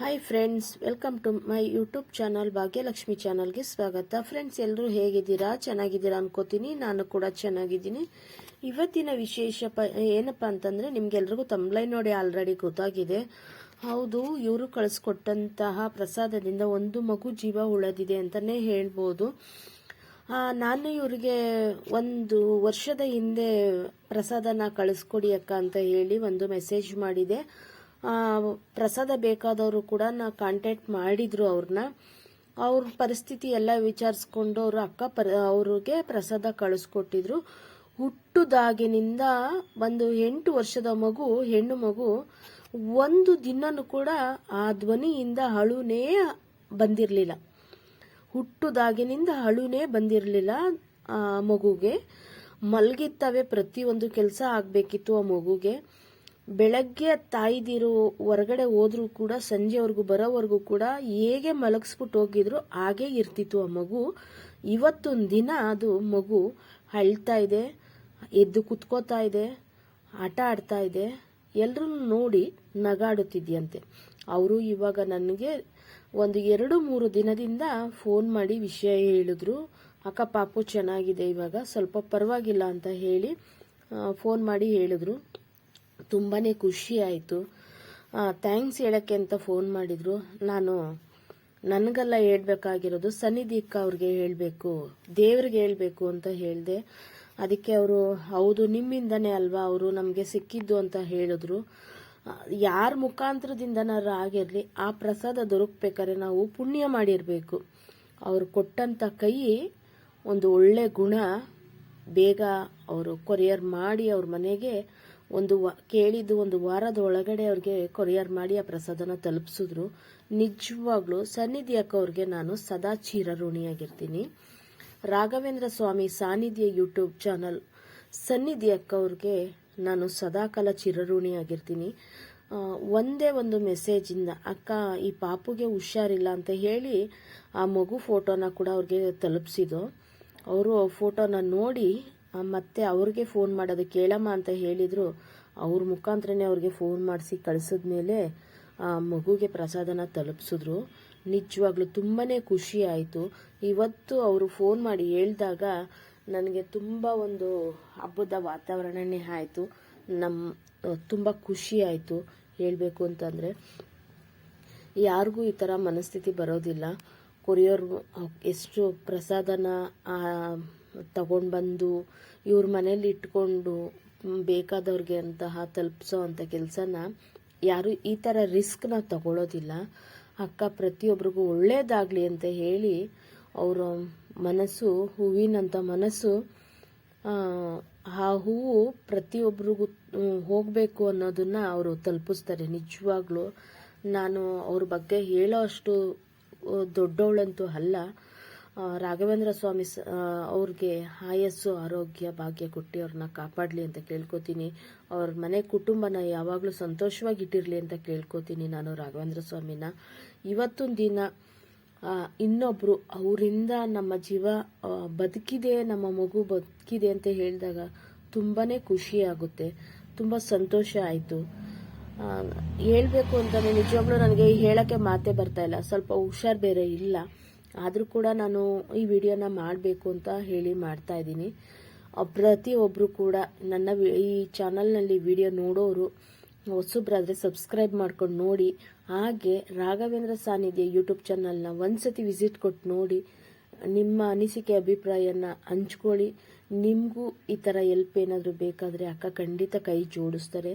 Hi friends, welcome to my YouTube channel Bhagyalakshmi ಚಾನಲ್ಗೆ ಸ್ವಾಗತ. Friends, ಎಲ್ಲರೂ ಹೇಗಿದ್ದೀರಾ? ಚೆನ್ನಾಗಿದ್ದೀರಾ ಅನ್ಕೋತೀನಿ. ನಾನು ಕೂಡ ಚೆನ್ನಾಗಿದ್ದೀನಿ. ಇವತ್ತಿನ ವಿಶೇಷ ಏನಪ್ಪ ಅಂತಂದರೆ, ನಿಮ್ಗೆಲ್ರಿಗೂ ತಮ್ಲೈನ್ ನೋಡಿ ಆಲ್ರೆಡಿ ಗೊತ್ತಾಗಿದೆ. ಹೌದು, ಇವರು ಕಳಿಸ್ಕೊಟ್ಟಂತಹ ಪ್ರಸಾದದಿಂದ ಒಂದು ಮಗು ಜೀವ ಉಳಿದಿದೆ ಅಂತಲೇ ಹೇಳ್ಬೋದು. ನಾನು ಇವರಿಗೆ ಒಂದು ವರ್ಷದ ಹಿಂದೆ ಪ್ರಸಾದನ ಕಳಿಸ್ಕೊಡಿ ಅಕ್ಕ ಅಂತ ಹೇಳಿ ಒಂದು ಮೆಸೇಜ್ ಮಾಡಿದೆ. ಪ್ರಸಾದ ಬೇಕಾದವರು ಕೂಡ ಕಾಂಟ್ಯಾಕ್ಟ್ ಮಾಡಿದ್ರು ಅವ್ರನ್ನ. ಅವ್ರ ಪರಿಸ್ಥಿತಿ ಎಲ್ಲ ವಿಚಾರಿಸ್ಕೊಂಡು ಅವರು ಅವ್ರಿಗೆ ಪ್ರಸಾದ ಕಳಿಸ್ಕೊಟ್ಟಿದ್ರು. ಹುಟ್ಟುದಾಗಿನಿಂದ ಒಂದು 8 ವರ್ಷದ ಮಗು, ಹೆಣ್ಣು ಮಗು, ಒಂದು ದಿನನೂ ಕೂಡ ಆ ಧ್ವನಿಯಿಂದ ಅಳುನೇ ಬಂದಿರಲಿಲ್ಲ. ಹುಟ್ಟುದಾಗಿನಿಂದ ಅಳುನೇ ಬಂದಿರಲಿಲ್ಲ ಆ ಮಗುಗೆ. ಮಲಗಿತ್ತವೆ, ಪ್ರತಿಯೊಂದು ಕೆಲಸ ಆಗಬೇಕಿತ್ತು ಆ ಮಗುಗೆ. ಬೆಳಗ್ಗೆ ತಾಯಿದಿರು ಹೊರಗಡೆ ಹೋದ್ರೂ ಕೂಡ ಸಂಜೆವರೆಗೂ ಬರೋವರೆಗೂ ಕೂಡ ಹೇಗೆ ಮಲಗಿಸ್ಬಿಟ್ಟು ಹೋಗಿದ್ರು ಹಾಗೆ ಇರ್ತಿತ್ತು ಆ ಮಗು. ಇವತ್ತೊಂದು ದಿನ ಅದು ಮಗು ಅಳ್ತಾ ಇದೆ, ಎದ್ದು ಕುತ್ಕೋತಾ ಇದೆ, ಆಟ ಆಡ್ತಾ ಇದೆ. ಎಲ್ಲರೂ ನೋಡಿ ನಗಾಡುತ್ತಿದ್ಯಂತೆ. ಅವರು ಇವಾಗ ನನಗೆ ಒಂದು 2-3 ದಿನದಿಂದ ಫೋನ್ ಮಾಡಿ ವಿಷಯ ಹೇಳಿದ್ರು. ಅಕ್ಕ, ಪಾಪು ಚೆನ್ನಾಗಿದೆ, ಇವಾಗ ಸ್ವಲ್ಪ ಪರವಾಗಿಲ್ಲ ಅಂತ ಹೇಳಿ ಫೋನ್ ಮಾಡಿ ಹೇಳಿದ್ರು. ತುಂಬಾ ಖುಷಿ ಆಯಿತು. ಥ್ಯಾಂಕ್ಸ್ ಹೇಳೋಕ್ಕೆ ಅಂತ ಫೋನ್ ಮಾಡಿದರು. ನನಗೆಲ್ಲ ಹೇಳ್ಬೇಕಾಗಿರೋದು ಸನ್ನಿಧಿ ಅಕ್ಕ ಅವ್ರಿಗೆ ಹೇಳಬೇಕು, ದೇವ್ರಿಗೆ ಹೇಳಬೇಕು ಅಂತ ಹೇಳಿದೆ. ಅದಕ್ಕೆ ಅವರು, ಹೌದು ನಿಮ್ಮಿಂದನೇ ಅಲ್ವಾ ಅವರು ನಮಗೆ ಸಿಕ್ಕಿದ್ದು ಅಂತ ಹೇಳಿದ್ರು. ಯಾರ ಮುಖಾಂತರದಿಂದನಾರು ಆಗಿರಲಿ, ಆ ಪ್ರಸಾದ ದೊರಕಬೇಕಾದ್ರೆ ನಾವು ಪುಣ್ಯ ಮಾಡಿರಬೇಕು. ಅವರು ಕೊಟ್ಟಂಥ ಕೈ ಒಂದು ಒಳ್ಳೆ ಗುಣ. ಬೇಗ ಅವರು ಕೊರಿಯರ್ ಮಾಡಿ ಅವ್ರ ಮನೆಗೆ ಕೇಳಿದ್ದು ಒಂದು ವಾರದ ಒಳಗಡೆ ಅವ್ರಿಗೆ ಕೊರಿಯರ್ ಮಾಡಿ ಆ ಪ್ರಸಾದನ ತಲುಪಿಸಿದ್ರು. ನಿಜವಾಗ್ಲೂ ಸನ್ನಿಧಿ ಅಕ್ಕ ಅವ್ರಿಗೆ ನಾನು ಸದಾ ಚಿರಋಣಿಯಾಗಿರ್ತೀನಿ. ರಾಘವೇಂದ್ರ ಸ್ವಾಮಿ ಸಾನ್ನಿಧ್ಯ ಯೂಟ್ಯೂಬ್ ಚಾನಲ್ ಸನ್ನಿಧಿ ಅಕ್ಕ ಅವ್ರಿಗೆ ನಾನು ಸದಾಕಾಲ ಚಿರಋಣಿಯಾಗಿರ್ತೀನಿ. ಒಂದೇ ಒಂದು ಮೆಸೇಜಿಂದ, ಅಕ್ಕ ಈ ಪಾಪುಗೆ ಹುಷಾರಿಲ್ಲ ಅಂತ ಹೇಳಿ ಆ ಮಗು ಫೋಟೋನ ಕೂಡ ಅವ್ರಿಗೆ ತಲುಪಿಸಿದ್ದು. ಅವರು ಫೋಟೋನ ನೋಡಿ ಮತ್ತೆ ಅವ್ರಿಗೆ ಫೋನ್ ಮಾಡೋದು ಕೇಳಮ್ಮ ಅಂತ ಹೇಳಿದ್ರು. ಅವ್ರ ಮುಖಾಂತರನೇ ಅವ್ರಿಗೆ ಫೋನ್ ಮಾಡಿಸಿ ಕಳಿಸಿದ್ಮೇಲೆ ಆ ಮಗುಗೆ ಪ್ರಸಾದನ ತಲುಪಿಸಿದ್ರು. ನಿಜವಾಗ್ಲೂ ತುಂಬಾ ಖುಷಿ ಆಯಿತು. ಇವತ್ತು ಅವರು ಫೋನ್ ಮಾಡಿ ಹೇಳಿದಾಗ ನನಗೆ ತುಂಬ ಒಂದು ಹಬ್ಬದ ವಾತಾವರಣನೇ ಆಯಿತು. ತುಂಬ ಖುಷಿ ಆಯಿತು. ಹೇಳಬೇಕು ಅಂತಂದರೆ, ಯಾರಿಗೂ ಈ ಥರ ಮನಸ್ಥಿತಿ ಬರೋದಿಲ್ಲ. ಕೊರಿಯರ್ ಎಷ್ಟು ಪ್ರಸಾದನ ತಗೊಂಡು ಬಂದು ಇವ್ರ ಮನೇಲಿ ಇಟ್ಕೊಂಡು ಬೇಕಾದವ್ರಿಗೆ ಅಂತಹ ತಲುಪಿಸೋ ಅಂಥ ಕೆಲಸನ ಯಾರು ಈ ಥರ ರಿಸ್ಕ್ನ ತಗೊಳ್ಳೋದಿಲ್ಲ. ಅಕ್ಕ ಪ್ರತಿಯೊಬ್ಬರಿಗೂ ಒಳ್ಳೇದಾಗಲಿ ಅಂತ ಹೇಳಿ ಅವರ ಮನಸ್ಸು, ಹೂವಿನಂಥ ಮನಸ್ಸು, ಆ ಹೂವು ಪ್ರತಿಯೊಬ್ಬರಿಗೂ ಹೋಗಬೇಕು ಅನ್ನೋದನ್ನ ಅವರು ತಲುಪಿಸ್ತಾರೆ. ನಿಜವಾಗ್ಲೂ ನಾನು ಅವ್ರ ಬಗ್ಗೆ ಹೇಳೋ ಅಷ್ಟು ದೊಡ್ಡವಳಂತೂ ಅಲ್ಲ. ರಾಘವೇಂದ್ರ ಸ್ವಾಮಿ ಅವ್ರಿಗೆ ಆಯಸ್ಸು, ಆರೋಗ್ಯ, ಭಾಗ್ಯ ಕೊಟ್ಟು ಅವ್ರನ್ನ ಕಾಪಾಡಲಿ ಅಂತ ಕೇಳ್ಕೊತೀನಿ. ಅವ್ರ ಮನೆ ಕುಟುಂಬನ ಯಾವಾಗಲೂ ಸಂತೋಷವಾಗಿಟ್ಟಿರಲಿ ಅಂತ ಕೇಳ್ಕೊತೀನಿ ನಾನು ರಾಘವೇಂದ್ರ ಸ್ವಾಮಿನ. ಇವತ್ತೊಂದು ದಿನ ಇನ್ನೊಬ್ರು ಅವರಿಂದ ನಮ್ಮ ಜೀವ ಬದುಕಿದೆ, ನಮ್ಮ ಮಗು ಬದುಕಿದೆ ಅಂತ ಹೇಳಿದಾಗ ತುಂಬಾ ಖುಷಿ ಆಗುತ್ತೆ, ತುಂಬ ಸಂತೋಷ ಆಯಿತು. ಹೇಳಬೇಕು ಅಂತಲೇ ನಿಜವಾಗ್ಲೂ ನನಗೆ ಹೇಳೋಕ್ಕೆ ಮಾತೇ ಬರ್ತಾ ಇಲ್ಲ. ಸ್ವಲ್ಪ ಹುಷಾರು ಬೇರೆ ಇಲ್ಲ. ಆದರೂ ಕೂಡ ನಾನು ಈ ವಿಡಿಯೋನ ಮಾಡಬೇಕು ಅಂತ ಹೇಳಿ ಮಾಡ್ತಾ ಇದ್ದೀನಿ. ಪ್ರತಿಯೊಬ್ಬರು ಕೂಡ ನನ್ನ ಈ ಚಾನಲ್ನಲ್ಲಿ ವಿಡಿಯೋ ನೋಡೋರು ಹೊಸಬ್ರಾದರೆ ಸಬ್ಸ್ಕ್ರೈಬ್ ಮಾಡ್ಕೊಂಡು ನೋಡಿ. ಹಾಗೆ ರಾಘವೇಂದ್ರ ಸಾನ್ನಿಧ್ಯ ಯೂಟ್ಯೂಬ್ ಚಾನಲ್ನ ಒಂದ್ಸತಿ ವಿಸಿಟ್ ಕೊಟ್ಟು ನೋಡಿ. ನಿಮ್ಮ ಅನಿಸಿಕೆ ಅಭಿಪ್ರಾಯನ ಹಂಚ್ಕೊಳ್ಳಿ. ನಿಮಗೂ ಈ ಥರ ಹೆಲ್ಪ್ ಏನಾದರೂ ಬೇಕಾದರೆ ಅಕ್ಕ ಖಂಡಿತ ಕೈ ಜೋಡಿಸ್ತಾರೆ.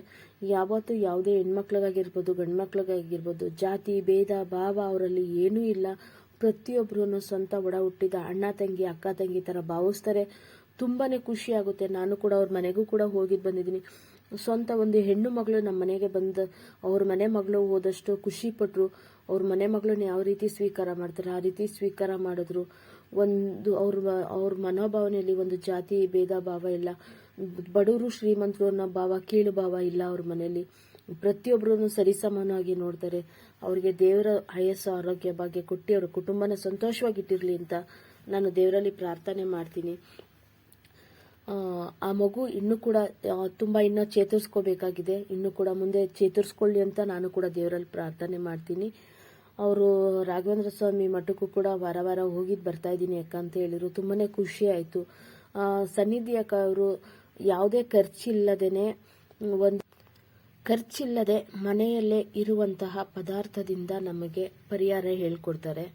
ಯಾವತ್ತೂ ಯಾವುದೇ ಹೆಣ್ಮಕ್ಳಿಗಾಗಿರ್ಬೋದು, ಗಂಡು ಮಕ್ಳಿಗಾಗಿರ್ಬೋದು, ಜಾತಿ ಭೇದ ಭಾವ ಅವರಲ್ಲಿ ಏನೂ ಇಲ್ಲ. ಪ್ರತಿಯೊಬ್ಬರೂ ಸ್ವಂತ ಒಡ ಹುಟ್ಟಿದ ಅಣ್ಣ ತಂಗಿ, ಅಕ್ಕ ತಂಗಿ ಥರ ಭಾವಿಸ್ತಾರೆ. ತುಂಬಾ ಖುಷಿ ಆಗುತ್ತೆ. ನಾನು ಕೂಡ ಅವ್ರ ಮನೆಗೂ ಕೂಡ ಹೋಗಿದ್ದು ಬಂದಿದ್ದೀನಿ. ಸ್ವಂತ ಒಂದು ಹೆಣ್ಣು ಮಗಳು ನಮ್ಮ ಮನೆಗೆ ಬಂದು ಅವ್ರ ಮನೆ ಮಗಳು ಹೋದಷ್ಟು ಖುಷಿ ಪಟ್ಟರು. ಅವ್ರ ಮನೆ ಮಗಳನ್ನ ಯಾವ ರೀತಿ ಸ್ವೀಕಾರ ಮಾಡ್ತಾರೆ ಆ ರೀತಿ ಸ್ವೀಕಾರ ಮಾಡಿದ್ರು. ಅವ್ರ ಮನೋಭಾವನೆಯಲ್ಲಿ ಒಂದು ಜಾತಿ ಭೇದ ಭಾವ ಇಲ್ಲ. ಬಡವರು ಶ್ರೀಮಂತರು ಅನ್ನೋ ಭಾವ, ಕೀಳು ಭಾವ ಇಲ್ಲ ಅವ್ರ ಮನೆಯಲ್ಲಿ. ಪ್ರತಿಯೊಬ್ಬರನ್ನು ಸರಿಸಮಾನವಾಗಿ ನೋಡ್ತಾರೆ. ಅವರಿಗೆ ದೇವರ ಆಯಸ್ಸು, ಆರೋಗ್ಯ, ಭಾಗ್ಯ ಕೊಟ್ಟು ಅವ್ರ ಕುಟುಂಬನ ಸಂತೋಷವಾಗಿಟ್ಟಿರಲಿ ಅಂತ ನಾನು ದೇವರಲ್ಲಿ ಪ್ರಾರ್ಥನೆ ಮಾಡ್ತೀನಿ. ಆ ಮಗು ಇನ್ನೂ ಕೂಡ ತುಂಬ ಇನ್ನೂ ಚೇತರಿಸ್ಕೋಬೇಕಾಗಿದೆ. ಇನ್ನೂ ಕೂಡ ಮುಂದೆ ಚೇತರಿಸ್ಕೊಳ್ಳಿ ಅಂತ ನಾನು ಕೂಡ ದೇವರಲ್ಲಿ ಪ್ರಾರ್ಥನೆ ಮಾಡ್ತೀನಿ. ಅವರು ರಾಘವೇಂದ್ರ ಸ್ವಾಮಿ ಮಠಕ್ಕೂ ಕೂಡ ವಾರ ವಾರ ಹೋಗಿದ್ದು ಬರ್ತಾ ಇದ್ದೀನಿ ಅಕ್ಕ ಅಂತ ಹೇಳಿದ್ರು. ತುಂಬಾ ಖುಷಿ ಆಯಿತು. ಸನ್ನಿಧಿ ಅಕ್ಕ ಅವರು ಯಾವುದೇ ಖರ್ಚಿಲ್ಲದೆ ಮನೆಯಲ್ಲೇ ಇರುವಂತಹ ಪದಾರ್ಥದಿಂದ ನಮಗೆ ಪರಿಹಾರ ಹೇಳ್ಕೊಡ್ತಾರೆ,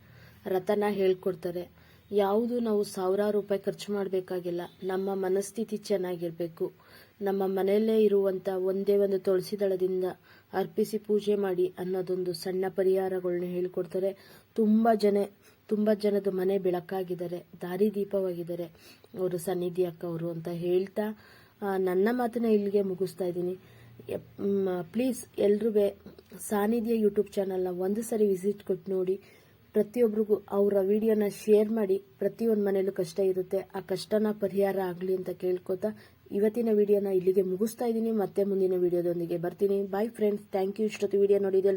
ರತನ ಹೇಳ್ಕೊಡ್ತಾರೆ. ಯಾವುದು ನಾವು ಸಾವಿರಾರು ರೂಪಾಯಿ ಖರ್ಚು ಮಾಡಬೇಕಾಗಿಲ್ಲ. ನಮ್ಮ ಮನಸ್ಥಿತಿ ಚೆನ್ನಾಗಿರಬೇಕು. ನಮ್ಮ ಮನೆಯಲ್ಲೇ ಇರುವಂಥ ಒಂದೇ ಒಂದು ತುಳಸಿ ದಳದಿಂದ ಅರ್ಪಿಸಿ ಪೂಜೆ ಮಾಡಿ ಅನ್ನೋದೊಂದು ಸಣ್ಣ ಪರಿಹಾರಗಳನ್ನ ಹೇಳ್ಕೊಡ್ತಾರೆ. ತುಂಬ ಜನದ ಮನೆ ಬೆಳಕಾಗಿದ್ದಾರೆ, ದಾರಿದೀಪವಾಗಿದ್ದಾರೆ ಅವರು ಸನ್ನಿಧಿ ಅಕ್ಕ ಅವರು ಅಂತ ಹೇಳ್ತಾ ನನ್ನ ಮಾತನ್ನ ಇಲ್ಲಿಗೆ ಮುಗಿಸ್ತಾ ಇದ್ದೀನಿ. ಪ್ಲೀಸ್ ಎಲ್ರೂ ಸಾನ್ನಿಧ್ಯ ಯೂಟ್ಯೂಬ್ ಚಾನಲ್ನ ಒಂದು ಸರಿ ವಿಸಿಟ್ ಕೊಟ್ಟು ನೋಡಿ. ಪ್ರತಿಯೊಬ್ಬರಿಗೂ ಅವರ ವಿಡಿಯೋನ ಶೇರ್ ಮಾಡಿ. ಪ್ರತಿಯೊಂದು ಮನೇಲೂ ಕಷ್ಟ ಇರುತ್ತೆ, ಆ ಕಷ್ಟನ ಪರಿಹಾರ ಆಗಲಿ ಅಂತ ಕೇಳ್ಕೊತಾ ಇವತ್ತಿನ ವಿಡಿಯೋನ ಇಲ್ಲಿಗೆ ಮುಗಿಸ್ತಾ ಇದ್ದೀನಿ. ಮತ್ತೆ ಮುಂದಿನ ವಿಡಿಯೋದೊಂದಿಗೆ ಬರ್ತೀನಿ. Bye friends, thank you. ಇಷ್ಟೊತ್ತು ವಿಡಿಯೋ ನೋಡಿದ್ರೆ